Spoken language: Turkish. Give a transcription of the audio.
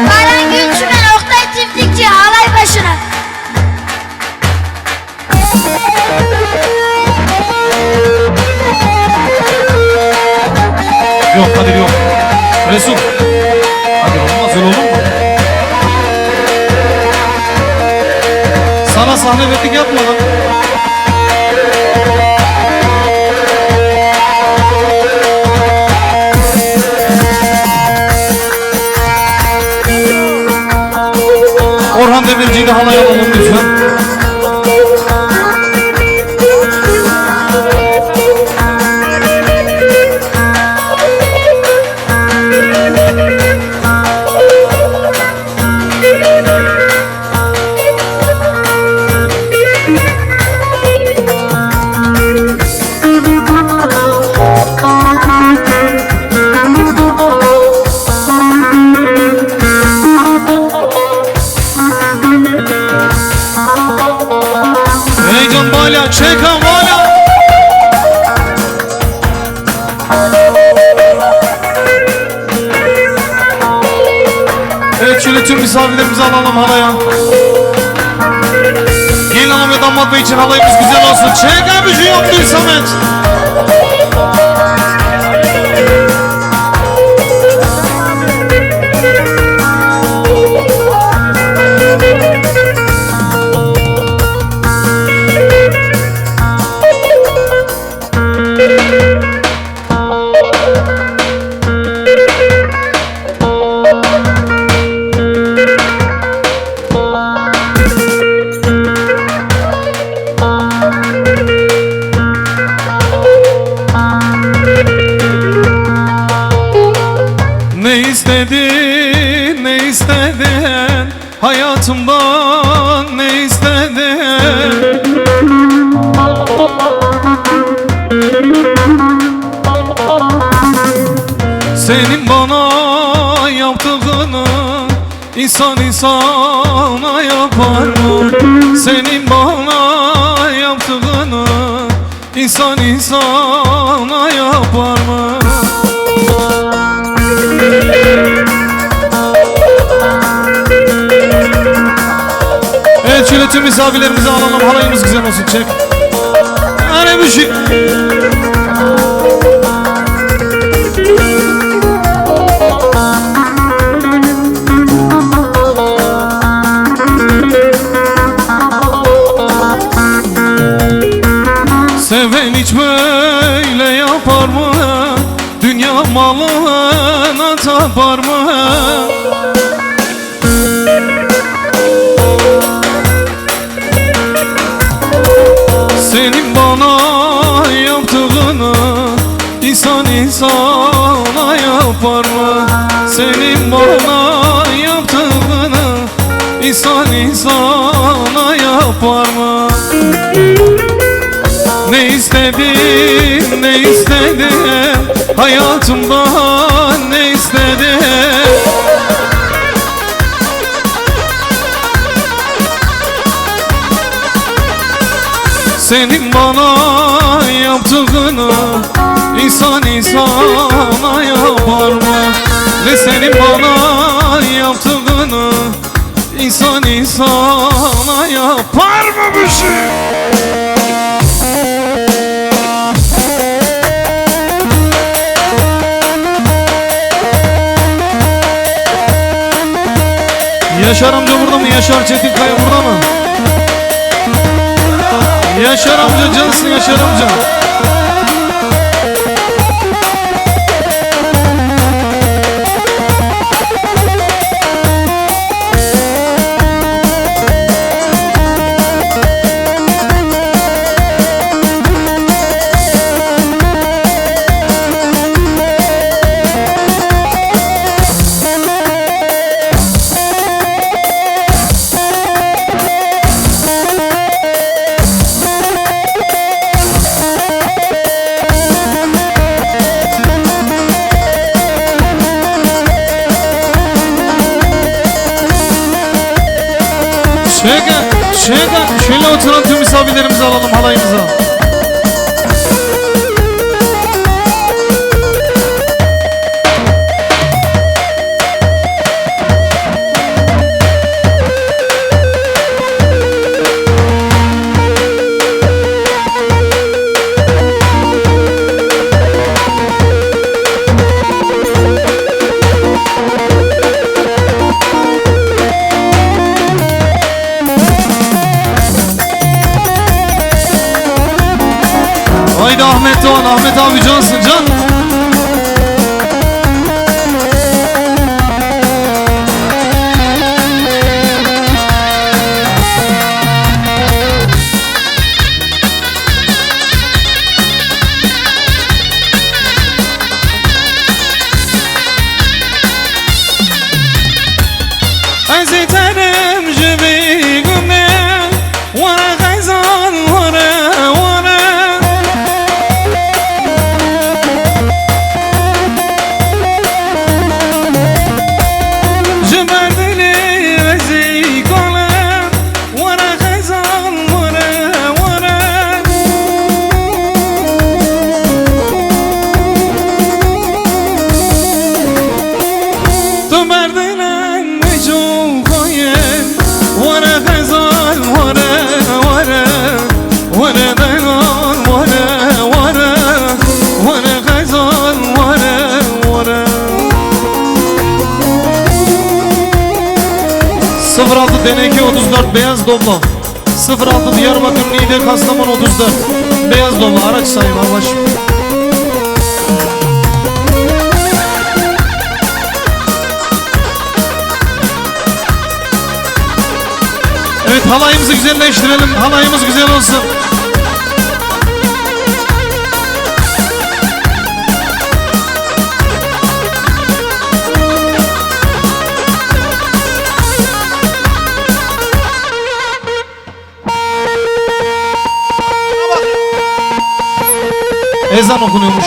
Baran Gülçümen, Oktay Çiftlikçi, halay başına. Yok Kadir yok. Resul. Hadi olmaz öyle olur mu? Sana sahne verdik yapmadan. Orhan Demirci'yi de halaya alalım lütfen. Heyecan hala, çekan hala. Evet, şöyle tüm misafirlerimizi alalım halaya. Gelin hanım ve damat bey için halayımız güzel olsun. Çekan bir şey yoktu Samet. Ne istedin hayatımdan, ne istedin? Senin bana yaptığını insan insana yapar mı? Senin bana yaptığını insan insana yapar mı? Evet, şöyle tüm misafirlerimizi alalım, halayımız güzel olsun. Çek. Hani bir şey. Seven hiç böyle yapar mı? Dünya malına tapar mı? Senin bana yaptığını insan insana yapar mı? Senin bana yaptığını insan insana yapar mı? Ne istedin, ne istedin hayatımdan, ne istedin? Senin bana yaptığını insan insana yapar mı? Ve senin bana yaptığını insan insana yapar mı bir şey? Yaşar amca burada mı? Yaşar Çetinkaya burada mı? Yaşar amca cansın, Yaşar amca. Şöyle oturan tüm misafirlerimizi alalım halayımıza. Ezan. Aziterim jibi gümne Vara gayzan vara vara Jibardili vezi kola Vara gayzan vara vara Tumardilan mecum koyen Vara gayzan vara vara Vara daylan vara vara Vara gayzan vara vara 06 Deneki 34 Beyaz Doblo 06 Diyarbakır Niğde Kastamonu 34 Beyaz Doblo araç sahibi arkadaşım. Evet halayımızı güzelleştirelim. Halayımız güzel olsun. Ezan okunuyormuş.